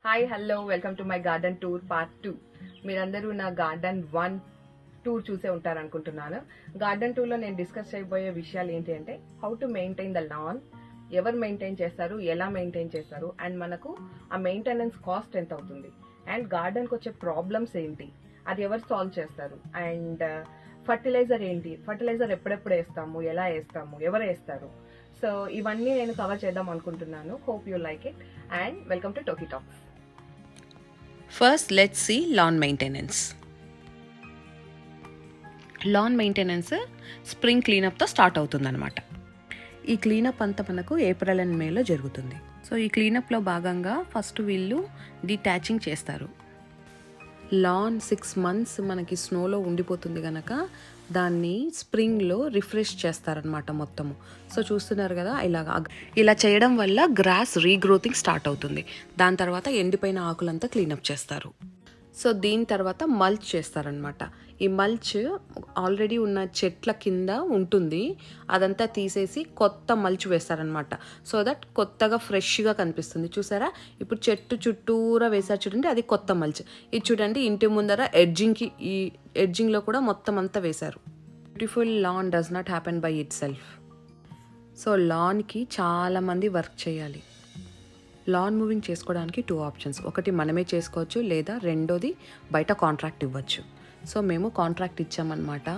Hi hello welcome to my garden tour part 2. మీరందరూ నా garden 1 tour చూసే ఉంటారనుకుంటున్నాను. Garden 2లో నేను డిస్కస్ చేయబోయే విషయాలు ఏంటి అంటే how to maintain the lawn, ఎవరు మెయింటైన్ చేస్తారు, ఎలా మెయింటైన్ చేస్తారు, అండ్ మనకు ఆ మెయింటెనెన్స్ కాస్ట్ ఎంత అవుతుంది, అండ్ గార్డెన్కి వచ్చే ప్రాబ్లమ్స్ ఏంటి, అది ఎవరు సాల్వ్ చేస్తారు, అండ్ ఫర్టిలైజర్ ఏంటి, ఫర్టిలైజర్ ఎప్పుడెప్పుడు వేస్తాము, ఎలా వేస్తాము, ఎవరు వేస్తారు. సో ఇవన్నీ నేను కవర్ చేద్దాం అనుకుంటున్నాను. Hope you like it and welcome to టోకీ talks. First, let's see lawn maintenance. Lawn maintenance spring క్లీనప్తో స్టార్ట్ అవుతుందన్నమాట. ఈ క్లీనప్ అంతా మనకు ఏప్రిల్ అండ్ మేలో జరుగుతుంది. సో ఈ క్లీనప్లో భాగంగా ఫస్ట్ వీళ్ళు డిటాచింగ్ చేస్తారు. లాన్ 6 months మనకి స్నోలో ఉండిపోతుంది కనుక దాన్ని స్ప్రింగ్లో రిఫ్రెష్ చేస్తారనమాట మొత్తము. సో చూస్తున్నారు కదా, ఇలా చేయడం వల్ల గ్రాస్ రీగ్రోతింగ్ స్టార్ట్ అవుతుంది. దాని తర్వాత ఎండిపోయిన ఆకులంతా క్లీనప్ చేస్తారు. సో దీని తర్వాత మల్చ్ చేస్తారనమాట. ఈ మల్చ్ ఆల్రెడీ ఉన్న చెట్ల కింద ఉంటుంది, అదంతా తీసేసి కొత్త మల్చ్ వేస్తారనమాట. సో దట్ కొత్తగా ఫ్రెష్గా కనిపిస్తుంది. చూసారా, ఇప్పుడు చెట్టు చుట్టూరా వేసారు చూడండి, అది కొత్త మల్చ్. ఇది చూడండి, ఇంటి ముందర ఈ ఎడ్జింగ్లో కూడా మొత్తం అంతా వేశారు. Beautiful lawn does not happen by itself. So లాన్కి చాలామంది వర్క్ చేయాలి. లాన్ మూవింగ్ చేసుకోవడానికి 2 ఆప్షన్స్. ఒకటి మనమే చేసుకోవచ్చు, లేదా రెండోది బయట కాంట్రాక్ట్ ఇవ్వచ్చు. సో మేము కాంట్రాక్ట్ ఇచ్చామన్నమాట.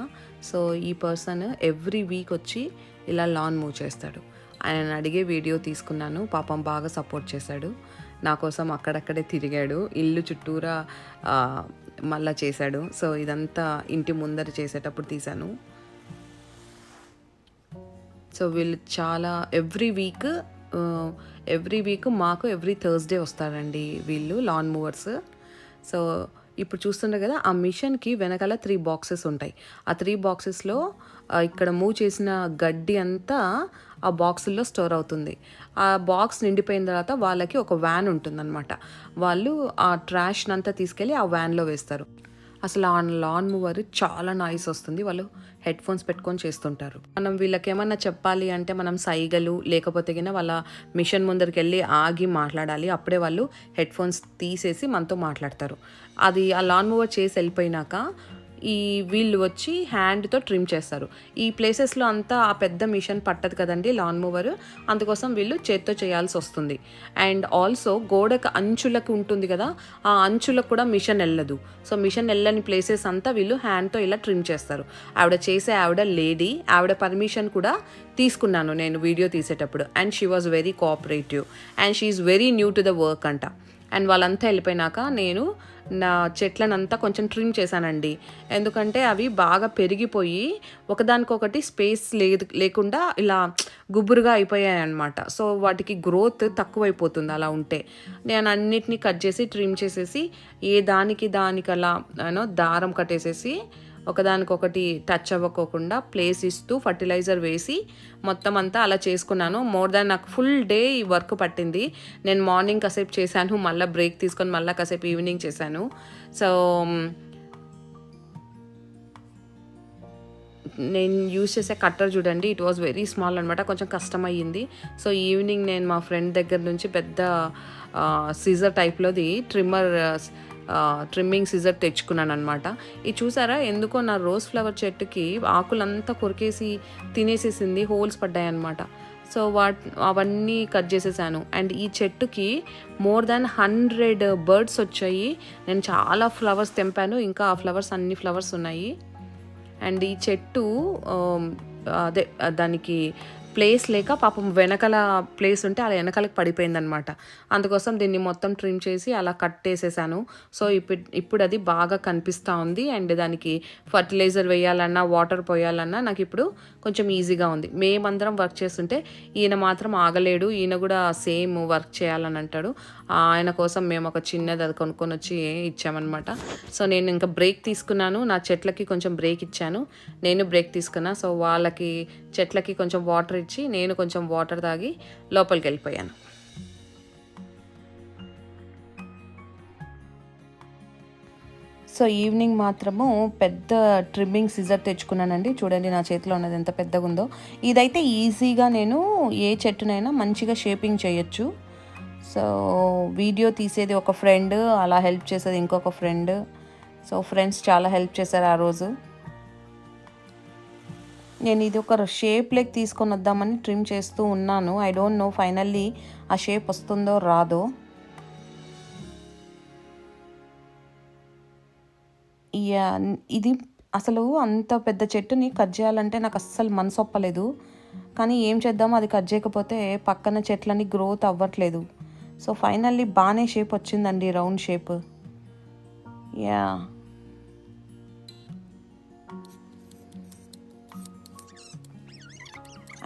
సో ఈ పర్సన్ ఎవ్రీ వీక్ వచ్చి ఇలా లాన్ మూవ్ చేస్తాడు. ఆయన అడిగే వీడియో తీసుకున్నాను. పాపం బాగా సపోర్ట్ చేశాడు నా కోసం. అక్కడక్కడే తిరిగాడు, ఇల్లు చుట్టూరా మళ్ళా చేశాడు. సో ఇదంతా ఇంటి ముందర చేసేటప్పుడు తీశాను. సో వీళ్ళు చాలా ఎవ్రీ వీక్ మాకు ఎవ్రీ థర్స్డే వస్తారండి వీళ్ళు లాన్ మూవర్స్. సో ఇప్పుడు చూస్తుండే కదా, ఆ మిషన్కి వెనకాల 3 boxes ఉంటాయి. ఆ 3 boxesలో ఇక్కడ మూవ్ చేసిన గడ్డి అంతా ఆ బాక్సుల్లో స్టోర్ అవుతుంది. ఆ బాక్స్ నిండిపోయిన తర్వాత వాళ్ళకి ఒక వ్యాన్ ఉంటుందన్నమాట. వాళ్ళు ఆ ట్రాష్ని అంతా తీసుకెళ్ళి ఆ వ్యాన్లో వేస్తారు. అసలు ఆ లాన్ మూవర్ చాలా నాయిస్ వస్తుంది. వాళ్ళు హెడ్ ఫోన్స్ పెట్టుకొని చేస్తుంటారు. మనం వీళ్ళకి ఏమన్నా చెప్పాలి అంటే మనం సైగలు, లేకపోతే కింద వాళ్ళ మిషన్ ముందరికి వెళ్ళి ఆగి మాట్లాడాలి. అప్పుడే వాళ్ళు హెడ్ ఫోన్స్ తీసేసి మనతో మాట్లాడతారు. అది ఆ లాన్ మూవర్ చేసి వెళ్ళిపోయినాక వీళ్ళు వచ్చి హ్యాండ్తో ట్రిమ్ చేస్తారు. ఈ ప్లేసెస్లో అంతా ఆ పెద్ద మిషన్ పట్టదు కదండి లాన్ మూవర్, అందుకోసం వీళ్ళు చేత్తో చేయాల్సి వస్తుంది. అండ్ ఆల్సో గోడకు అంచులకు ఉంటుంది కదా, ఆ అంచులకు కూడా మిషన్ వెళ్ళదు. సో మిషన్ వెళ్ళని ప్లేసెస్ అంతా వీళ్ళు హ్యాండ్తో ఇలా ట్రిమ్ చేస్తారు. ఆవిడ లేడీ, ఆవిడ పర్మిషన్ కూడా తీసుకున్నాను నేను వీడియో తీసేటప్పుడు. And she was very cooperative and she is very new to the work అంట. అండ్ వాళ్ళంతా వెళ్ళిపోయినాక నేను నా చెట్లనంతా కొంచెం ట్రిమ్ చేశానండి. ఎందుకంటే అవి బాగా పెరిగిపోయి ఒకదానికొకటి స్పేస్ లేకుండా ఇలా గుబురుగా అయిపోయాయి అన్నమాట. సో వాటికి గ్రోత్ తక్కువైపోతుంది అలా ఉంటే. నేను అన్నిటినీ కట్ చేసి ట్రిమ్ చేసేసి దానికి అలా దారం కట్టేసేసి ఒకదానికొకటి టచ్ అవ్వకోకుండా ప్లేస్ ఇస్తూ ఫర్టిలైజర్ వేసి మొత్తం అంతా అలా చేసుకున్నాను. మోర్ దాన్ నాకు ఫుల్ డే ఈ వర్క్ పట్టింది. నేను మార్నింగ్ కాసేపు చేశాను, మళ్ళీ బ్రేక్ తీసుకొని మళ్ళీ కాసేపు ఈవినింగ్ చేశాను. సో నేను యూజ్ చేసే కట్టర్ చూడండి, ఇట్ వాజ్ వెరీ స్మాల్ అనమాట, కొంచెం కష్టమయ్యింది. సో ఈవినింగ్ నేను మా ఫ్రెండ్ దగ్గర నుంచి పెద్ద సీజర్ టైప్లోది ట్రిమ్మింగ్ సిజర్ తెచ్చుకున్నాను అనమాట. ఇది చూసారా, ఎందుకో నా రోజ్ ఫ్లవర్ చెట్టుకి ఆకులంతా కొరికేసి తినేసేసింది, హోల్స్ పడ్డాయి అనమాట. సో అవన్నీ కట్ చేసేసాను. అండ్ ఈ చెట్టుకి మోర్ దాన్ 100 బర్డ్స్ వచ్చాయి. నేను చాలా ఫ్లవర్స్ తెంపాను, ఇంకా ఆ అన్ని ఫ్లవర్స్ ఉన్నాయి. అండ్ ఈ చెట్టు దానికి ప్లేస్ లేక పాపం వెనకాల ప్లేస్ ఉంటే అలా వెనకాలకి పడిపోయిందనమాట. అందుకోసం దీన్ని మొత్తం ట్రిమ్ చేసి అలా కట్టేసేసాను. సో ఇప్పుడు అది బాగా కనిపిస్తూ ఉంది. అండ్ దానికి ఫర్టిలైజర్ వేయాలన్నా, వాటర్ పోయాలన్నా నాకు ఇప్పుడు కొంచెం ఈజీగా ఉంది. మేమందరం వర్క్ చేస్తుంటే ఈయన మాత్రం ఆగలేడు. ఈయన కూడా సేమ్ వర్క్ చేయాలని అంటాడు. ఆయన కోసం మేము ఒక చిన్నది అది కొనుక్కొని వచ్చి ఇచ్చామన్నమాట. సో నేను ఇంకా బ్రేక్ తీసుకున్నాను, నా చెట్లకి కొంచెం బ్రేక్ ఇచ్చాను, నేను బ్రేక్ తీసుకున్నా. సో వాళ్ళకి చెట్లకి కొంచెం వాటర్ ఇచ్చి నేను కొంచెం వాటర్ తాగి లోపలికి వెళ్ళిపోయాను. సో ఈవినింగ్ మాత్రము పెద్ద ట్రిమ్మింగ్ సిజర్ తెచ్చుకున్నానండి. చూడండి నా చేతిలో ఉన్నది ఎంత పెద్దగా ఉందో. ఇదైతే ఈజీగా నేను ఏ చెట్టునైనా మంచిగా షేపింగ్ చేయొచ్చు. సో వీడియో తీసేది ఒక ఫ్రెండ్, అలా హెల్ప్ చేసేది ఇంకొక ఫ్రెండ్. సో ఫ్రెండ్స్ చాలా హెల్ప్ చేశారు ఆ రోజు. నేను ఇది ఒక షేప్ లెక్ తీసుకొని వద్దామని ట్రిమ్ చేస్తూ ఉన్నాను. ఐ డోంట్ నో ఫైనల్లీ ఆ షేప్ వస్తుందో రాదో. ఇది అసలు అంత పెద్ద చెట్టుని కట్ చేయాలంటే నాకు అస్సలు మనసు ఒప్పలేదు. కానీ ఏం చేద్దామో అది కట్ చేయకపోతే పక్కన చెట్లని గ్రోత్ అవ్వట్లేదు. సో ఫైనల్లీ బాగానే షేప్ వచ్చిందండి, రౌండ్ షేప్. యా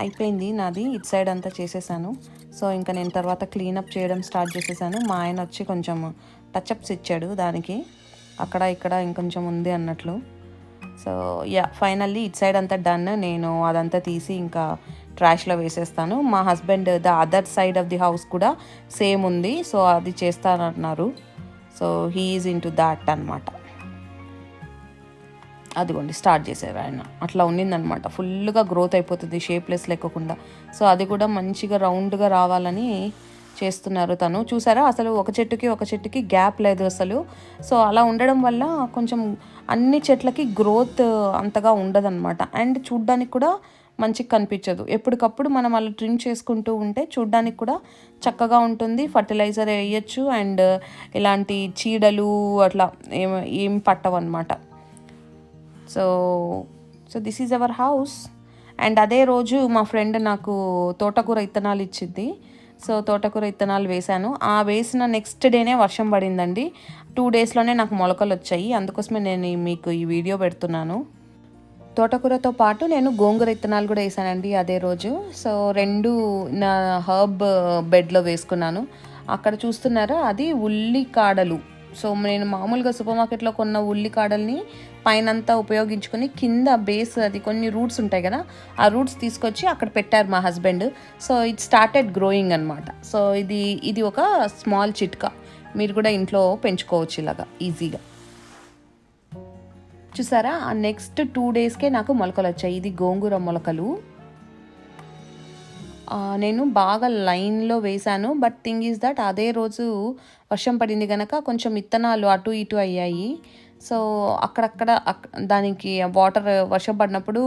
అయిపోయింది నాది, ఇటు సైడ్ అంతా చేసేసాను. సో ఇంకా నేను తర్వాత క్లీనప్ చేయడం స్టార్ట్ చేసేసాను. మా ఆయన వచ్చి కొంచెం టచ్అప్స్ ఇచ్చాడు దానికి, అక్కడ ఇక్కడ ఇంకొంచెం ఉంది అన్నట్లు. సో యా ఫైనల్లీ ఇటు సైడ్ అంతా డన్. నేను అదంతా తీసి ఇంకా ట్రాష్లో వేసేస్తాను. మా husband the other side of the house కూడా సేమ్ ఉంది, సో అది చేస్తానన్నారు. So he is into that అనమాట. అదిగోండి స్టార్ట్ చేశారు ఆయన. అట్లా ఉండిందనమాట, ఫుల్గా గ్రోత్ అయిపోతుంది షేప్లెస్ లేకుండా. సో అది కూడా మంచిగా రౌండ్గా రావాలని చేస్తున్నారు తను. చూసారా అసలు ఒక చెట్టుకి గ్యాప్ లేదు అసలు. సో అలా ఉండడం వల్ల కొంచెం అన్ని చెట్లకి గ్రోత్ అంతగా ఉండదన్నమాట. అండ్ చూడ్డానికి కూడా మంచిగా కనిపించదు. ఎప్పటికప్పుడు మనం అలా ట్రిమ్ చేసుకుంటూ ఉంటే చూడ్డానికి కూడా చక్కగా ఉంటుంది. ఫర్టిలైజర్ వేయచ్చు అండ్ ఇలాంటి చీడలు అట్లా ఏం పట్టవు అనమాట. So this is our house. And అదే రోజు మా ఫ్రెండ్ నాకు తోటకూర ఇత్తనాలు ఇచ్చింది. సో తోటకూర ఇత్తనాలు వేశాను. ఆ వేసిన నెక్స్ట్ డేనే వర్షం పడిందండి. 2 డేస్లోనే నాకు మొలకలు వచ్చాయి. అందుకోసమే నేను మీకు ఈ వీడియో పెడుతున్నాను. తోటకూరతో పాటు నేను గోంగూర ఇత్తనాలు కూడా వేసానండి అదే రోజు. సో 2 నా హర్బ్ బెడ్లో వేసుకున్నాను. అక్కడ చూస్తున్నారా అది ఉల్లికాడలు. సో నేను మామూలుగా సూపర్ మార్కెట్లో కొన్న ఉల్లికాడల్ని పైనంతా ఉపయోగించుకొని కింద బేస్ అది కొన్ని రూట్స్ ఉంటాయి కదా, ఆ రూట్స్ తీసుకొచ్చి అక్కడ పెట్టారు మా husband. So it started growing అనమాట. సో ఇది ఒక స్మాల్ చిట్కా, మీరు కూడా ఇంట్లో పెంచుకోవచ్చు ఇలాగా ఈజీగా. చూసారా ఆ నెక్స్ట్ 2 డేస్కే నాకు మొలకలు వచ్చాయి. ఇది గోంగూర మొలకలు. నేను బాగా లైన్లో వేశాను. బట్ థింగ్ ఈజ్ దట్ అదే రోజు వర్షం పడింది కనుక కొంచెం విత్తనాలు అటు ఇటు అయ్యాయి. సో అక్కడక్కడ దానికి వాటర్ వర్షం పడినప్పుడు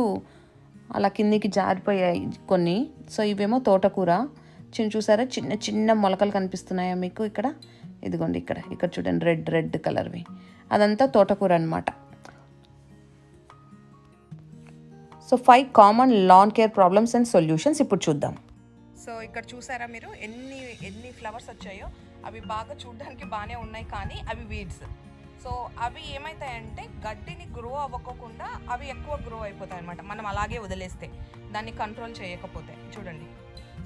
అలా కిందికి జారిపోయాయి కొన్ని. సో ఇవేమో తోటకూర. చూసారా చిన్న చిన్న మొలకలు కనిపిస్తున్నాయా మీకు ఇక్కడ? ఇదిగోండి ఇక్కడ చూడండి రెడ్ కలర్వి, అదంతా తోటకూర అనమాట. So 5 common lawn care problems and solutions ఇప్పుడు చూద్దాం. సో ఇక్కడ చూసారా మీరు ఎన్ని ఫ్లవర్స్ వచ్చాయో. అవి బాగా చూడడానికి బాగానే ఉన్నాయి కానీ అవి వీడ్స్. సో అవి ఏమవుతాయంటే గడ్డిని గ్రో అవ్వకుండా అవి ఎక్కువ గ్రో అయిపోతాయి అనమాట, మనం అలాగే వదిలేస్తే, దాన్ని కంట్రోల్ చేయకపోతే. చూడండి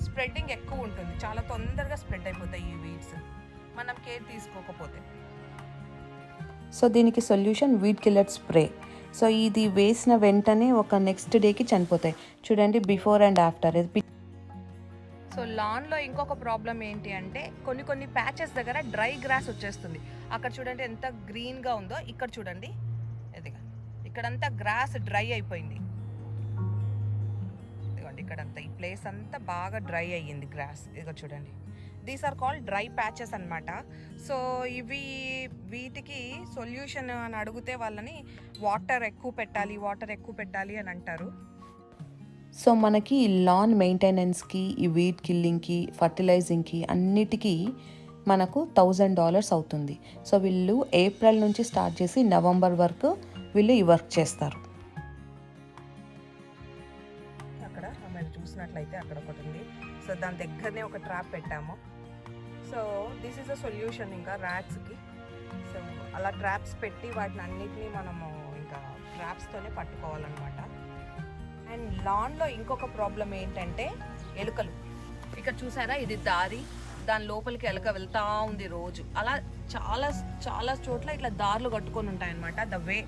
స్ప్రెడ్డింగ్ ఎక్కువ ఉంటుంది, చాలా తొందరగా స్ప్రెడ్ అయిపోతాయి ఈ వీడ్స్ మనం కేర్ తీసుకోకపోతే. సో దీనికి solution weed killer spray. So ఇది వేసిన వెంటనే ఒక నెక్స్ట్ డేకి చనిపోతాయి. చూడండి బిఫోర్ అండ్ ఆఫ్టర్. సో లాన్లో ఇంకొక ప్రాబ్లం ఏంటి అంటే కొన్ని ప్యాచెస్ దగ్గర డ్రై గ్రాస్ వచ్చేస్తుంది. అక్కడ చూడండి ఎంత గ్రీన్గా ఉందో. ఇక్కడ చూడండి ఇదిగా ఇక్కడంతా గ్రాస్ డ్రై అయిపోయింది. ఇదిగోండి ఇక్కడంతా ఈ ప్లేస్ అంతా బాగా డ్రై అయ్యింది గ్రాస్. ఇదిగో చూడండి, these are called dry patches అనమాట. సో వీటికి సొల్యూషన్ అని అడిగితే వాళ్ళని వాటర్ ఎక్కువ పెట్టాలి అని అంటారు. సో మనకి లాన్ మెయింటెనెన్స్కి, ఈ వీడ్ కిల్లింగ్కి, ఫర్టిలైజింగ్కి అన్నిటికీ మనకు $1000 అవుతుంది. సో వీళ్ళు ఏప్రిల్ నుంచి స్టార్ట్ చేసి నవంబర్ వరకు వీళ్ళు ఈ వర్క్ చేస్తారు. అక్కడ మీరు చూసినట్లయితే అక్కడ ఒకటి ఉంది. సో దాని దగ్గరనే ఒక ట్రాప్ పెట్టాము. So this is a solution ఇంకా ర్యాట్స్కి. సో అలా ట్రాప్స్ పెట్టి వాటిని అన్నిటినీ మనము ఇంకా ట్రాప్స్తోనే పట్టుకోవాలన్నమాట. అండ్ లాన్లో ఇంకొక ప్రాబ్లం ఏంటంటే ఎలుకలు. ఇక్కడ చూసారా ఇది దారి, దాని లోపలికి ఎలుక వెళ్తూ ఉంది రోజు. అలా చాలా చోట్ల ఇట్లా దారులు కట్టుకొని ఉంటాయి అనమాట. ద వే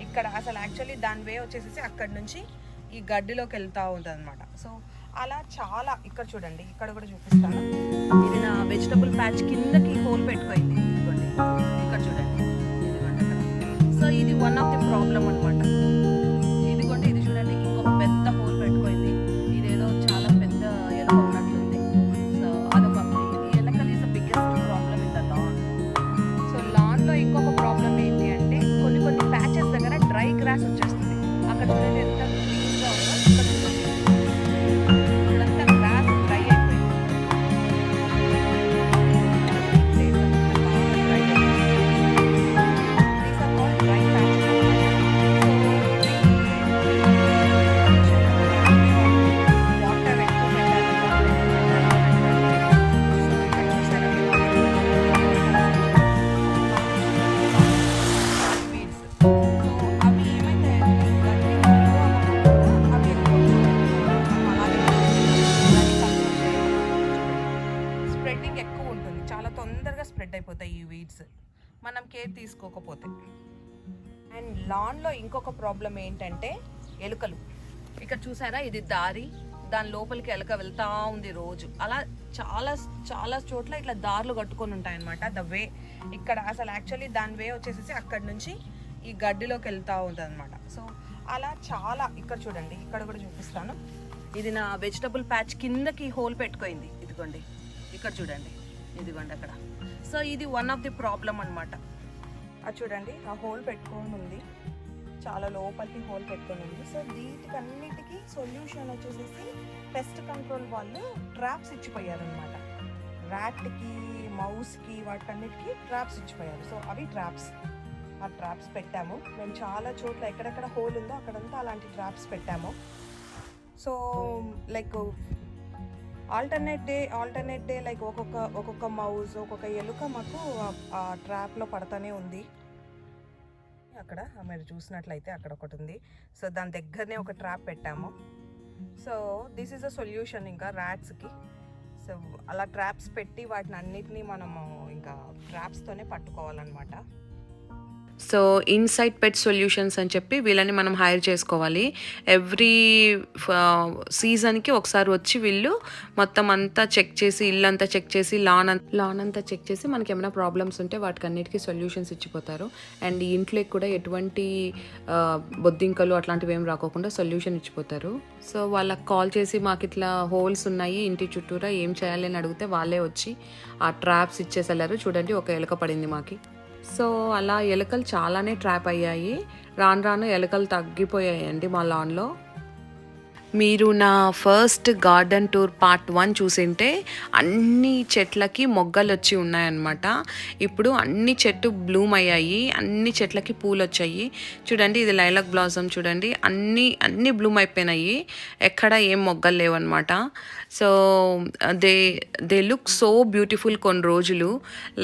ఇక్కడ అసలు యాక్చువల్లీ దాని వే వచ్చేసేసి అక్కడి నుంచి ఈ గడ్డిలోకి వెళ్తూ ఉంటుంది అనమాట. సో అలా చాలా ఇక్కడ చూడండి, ఇక్కడ కూడా చూపిస్తాను. ఇది నా వెజిటబుల్ ప్యాచ్ కిందకి హోల్ పెట్టుకోయింది. ఇదిగోండి ఇక్కడ చూడండి, ఇదిగోండి అక్కడ. సో ఇది వన్ ఆఫ్ ది ప్రాబ్లం అనమాట. ఇదిగోండి ఇది చూడండి ఇంకొక పెద్ద హోల్ పెట్టుకోయింది. ఇదేదో చాలా పెద్ద ఎలుక ఉన్నట్లుంది. సో అదొక ఎలకల్ ఈజ్ ద బిగ్గెస్ట్ పెట్స్ మనం కేర్ తీసుకోకపోతే. అండ్ లాన్లో ఇంకొక ప్రాబ్లం ఏంటంటే ఎలుకలు. ఇక్కడ చూసారా, ఇది దారి, దాని లోపలికి ఎలుక వెళ్తా ఉంది రోజు. అలా చాలా చాలా చోట్ల ఇట్లా దారులు కట్టుకొని ఉంటాయి అనమాట. ద వే ఇక్కడ అసలు యాక్చువల్లీ దాని వే వచ్చేసేసి అక్కడి నుంచి ఈ గడ్డిలోకి వెళ్తూ ఉంటుంది అనమాట. సో అలా చాలా, ఇక్కడ చూడండి, ఇక్కడ కూడా చూపిస్తాను. ఇది నా వెజిటబుల్ ప్యాచ్ కిందకి హోల్ పెట్టుకోయింది. ఇదిగోండి, ఇక్కడ చూడండి, ఇదిగోండి అక్కడ. సో ఇది వన్ ఆఫ్ ది ప్రాబ్లం అనమాట. అది చూడండి, ఆ హోల్ పెట్టుకొని ఉంది, చాలా లోపలికి హోల్ పెట్టుకొని ఉంది. సో వీటికన్నిటికీ సొల్యూషన్ వచ్చేసేసి పెస్ట్ కంట్రోల్ వాళ్ళు ట్రాప్స్ ఇచ్చిపోయారు అనమాట. ర్యాట్కి, మౌస్కి, వాటికన్నిటికీ ట్రాప్స్ ఇచ్చిపోయారు. సో అవి ట్రాప్స్, ఆ ట్రాప్స్ పెట్టాము మేము చాలా చోట్ల. ఎక్కడెక్కడ హోల్ ఉందో అక్కడంతా అలాంటి ట్రాప్స్ పెట్టాము. So like alternate day like ఒక్కొక్క మౌస్, ఒక్కొక్క ఎలుక మాకు ఆ ట్రాప్లో పడతానే ఉంది. అక్కడ మీరు చూసినట్లయితే అక్కడ ఒకటి ఉంది. సో దాని దగ్గరనే ఒక ట్రాప్ పెట్టాము. So this is a solution ఇంకా ర్యాట్స్కి. సో అలా ట్రాప్స్ పెట్టి వాటిని అన్నిటినీ మనము ఇంకా ట్రాప్స్తోనే పట్టుకోవాలన్నమాట. సో ఇన్సైట్ పెట్ సొల్యూషన్స్ అని చెప్పి వీళ్ళని మనం హైర్ చేసుకోవాలి. ఎవ్రీ సీజన్కి ఒకసారి వచ్చి వీళ్ళు మొత్తం అంతా చెక్ చేసి, ఇల్లంతా చెక్ చేసి, లాన్ అంతా చెక్ చేసి మనకి ఏమైనా ప్రాబ్లమ్స్ ఉంటే వాటికి అన్నిటికీ సొల్యూషన్స్ ఇచ్చిపోతారు. అండ్ ఈ ఇంట్లోకి కూడా ఎటువంటి బొద్దింకలు అట్లాంటివి ఏం రాకోకుండా సొల్యూషన్ ఇచ్చిపోతారు. సో వాళ్ళకి కాల్ చేసి మాకు ఇట్లా హోల్స్ ఉన్నాయి ఇంటి చుట్టూరా, ఏం చేయాలి అని అడిగితే వాళ్ళే వచ్చి ఆ ట్రాప్స్ ఇచ్చేసేళ్ళారు. చూడండి, ఒక ఎలుక పడింది మాకి. సో అలా ఎలుకలు చాలానే ట్రాప్ అయ్యాయి. రాను రాను ఎలుకలు తగ్గిపోయాయండి మా లాన్లో. మీరు నా ఫస్ట్ గార్డెన్ టూర్ పార్ట్ 1 చూసింటే అన్ని చెట్లకి మొగ్గలు వచ్చి ఉన్నాయన్నమాట. ఇప్పుడు అన్ని చెట్టు బ్లూమ్ అయ్యాయి, అన్ని చెట్లకి పూలు వచ్చాయి. చూడండి, ఇది లైలాక్ బ్లాసమ్ చూడండి, అన్ని బ్లూమ్ అయిపోయినాయి, ఎక్కడ ఏం మొగ్గలు లేవన్నమాట. So they look so beautiful కొన్ని రోజులు,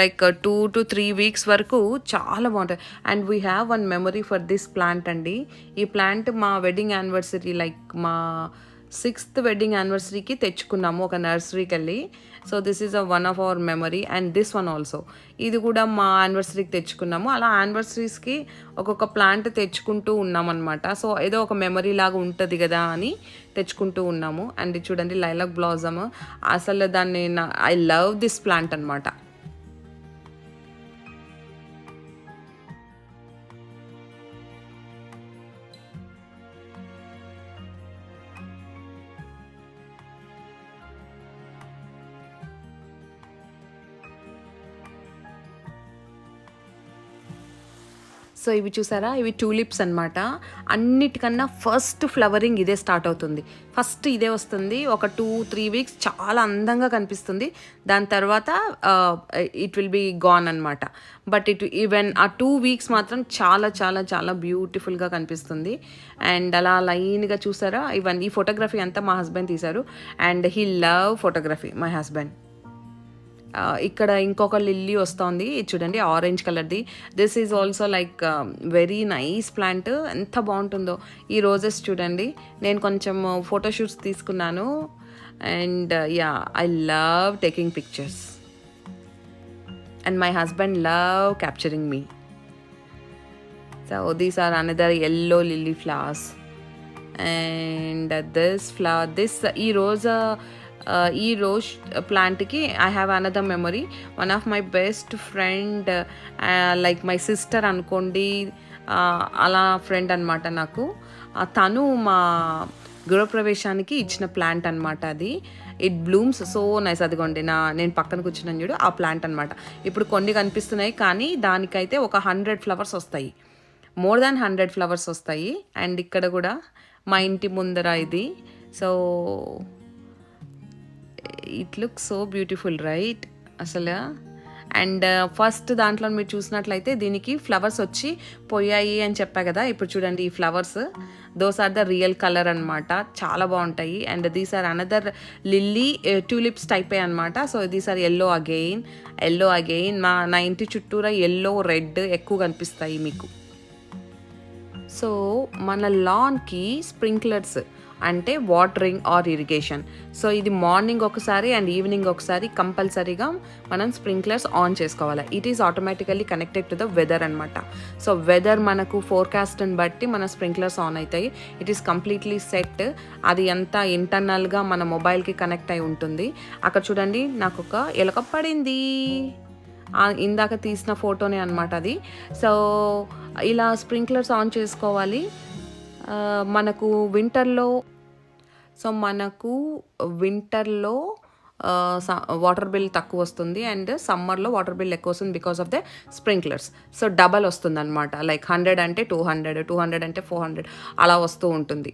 లైక్ 2 to 3 weeks వరకు చాలా బాగుంటాయి. And we have one memory for this plant అండి. ఈ ప్లాంట్ మా వెడ్డింగ్ యానివర్సరీ, లైక్ మా 6th వెడ్డింగ్ యానివర్సరీకి తెచ్చుకున్నాము ఒక నర్సరీకి వెళ్ళి. So this is one of our memory. And this one also, ఇది కూడా మా యానివర్సరీకి తెచ్చుకున్నాము. అలా యానివర్సరీస్కి ఒక్కొక్క ప్లాంట్ తెచ్చుకుంటూ ఉన్నామన్నమాట. సో ఏదో ఒక మెమరీ లాగా ఉంటుంది కదా అని తెచ్చుకుంటూ ఉన్నాము. అండ్ చూడండి, లైలాక్ బ్లాసమ్, అసలు దాన్ని ఐ లవ్ దిస్ ప్లాంట్ అనమాట. సో ఇవి చూసారా, ఇవి టూలిప్స్ అనమాట. అన్నిటికన్నా ఫస్ట్ ఫ్లవరింగ్ ఇదే స్టార్ట్ అవుతుంది, ఫస్ట్ ఇదే వస్తుంది. ఒక 2-3 weeks చాలా అందంగా కనిపిస్తుంది. దాని తర్వాత ఇట్ విల్ బీ గాన్ అనమాట. బట్ ఈవెన్ ఆ 2 weeks మాత్రం చాలా చాలా చాలా బ్యూటిఫుల్గా కనిపిస్తుంది. అండ్ అలా లైన్గా చూసారా, ఈ ఫోటోగ్రఫీ అంతా మా హస్బెండ్ తీశారు. And he love photography, my husband. ఇక్కడ ఇంకొక లిల్లీ వస్తుంది, చూడండి, ఆరెంజ్ కలర్ది. This is also like very nice plant, ఎంత బాగుంటుందో. ఈ రోజెస్ చూడండి, నేను కొంచెం ఫోటోషూట్స్ తీసుకున్నాను. And yeah, I love taking pictures and my husband love capturing me. So these are another yellow lily flowers. And ఈ రోజ్ ప్లాంట్కి I have another memory. One of my best friend, like my sister అనుకోండి, అలా friend అనమాట నాకు. తను మా గృహప్రవేశానికి ఇచ్చిన ప్లాంట్ అనమాట అది. It blooms so nice. అదిగోండి, నేను పక్కన కూర్చున్నాను చూడు, ఆ ప్లాంట్ అనమాట. ఇప్పుడు కొన్ని కనిపిస్తున్నాయి, కానీ దానికైతే ఒక 100 flowers వస్తాయి, మోర్ దాన్ 100 flowers వస్తాయి. అండ్ ఇక్కడ కూడా మా ఇంటి ముందర ఇది. So it look so beautiful, right అసలు. అండ్ ఫస్ట్ దాంట్లో మీరు చూసినట్లయితే దీనికి ఫ్లవర్స్ వచ్చి పోయాయి అని చెప్పా కదా. ఇప్పుడు చూడండి, ఈ flowers, those are the real colour అనమాట, చాలా బాగుంటాయి. And these are another lily tulips టైపే అనమాట. So these are yellow again. నా ఇంటి చుట్టూరా ఎల్లో, రెడ్ ఎక్కువ కనిపిస్తాయి మీకు. సో మన లాన్కి స్ప్రింక్లర్స్ అంటే వాటరింగ్ ఆర్ ఇరిగేషన్. సో ఇది మార్నింగ్ ఒకసారి అండ్ ఈవినింగ్ ఒకసారి కంపల్సరీగా మనం స్ప్రింక్లర్స్ ఆన్ చేసుకోవాలి. It is automatically connected to the weather అనమాట. సో వెదర్ మనకు ఫోర్కాస్ట్ని బట్టి మన స్ప్రింక్లర్స్ ఆన్ అవుతాయి. It is completely set. అది అంతా ఇంటర్నల్గా మన మొబైల్కి కనెక్ట్ అయి ఉంటుంది. అక్కడ చూడండి నాకు ఒక ఎలక పడింది, ఇందాక తీసిన ఫోటోనే అనమాట అది. సో ఇలా స్ప్రింక్లర్స్ ఆన్ చేసుకోవాలి. మనకు వింటర్లో వాటర్ బిల్ తక్కువ వస్తుంది అండ్ సమ్మర్లో వాటర్ బిల్ ఎక్కువ వస్తుంది because of the sprinklers. So double వస్తుంది అనమాట. లైక్ 100 అంటే 200, 200 అంటే 400 అలా వస్తూ ఉంటుంది.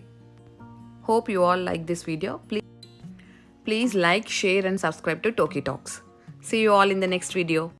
Hope you all like this video. Please like, share and subscribe to Toki Talks. See you all in the next video.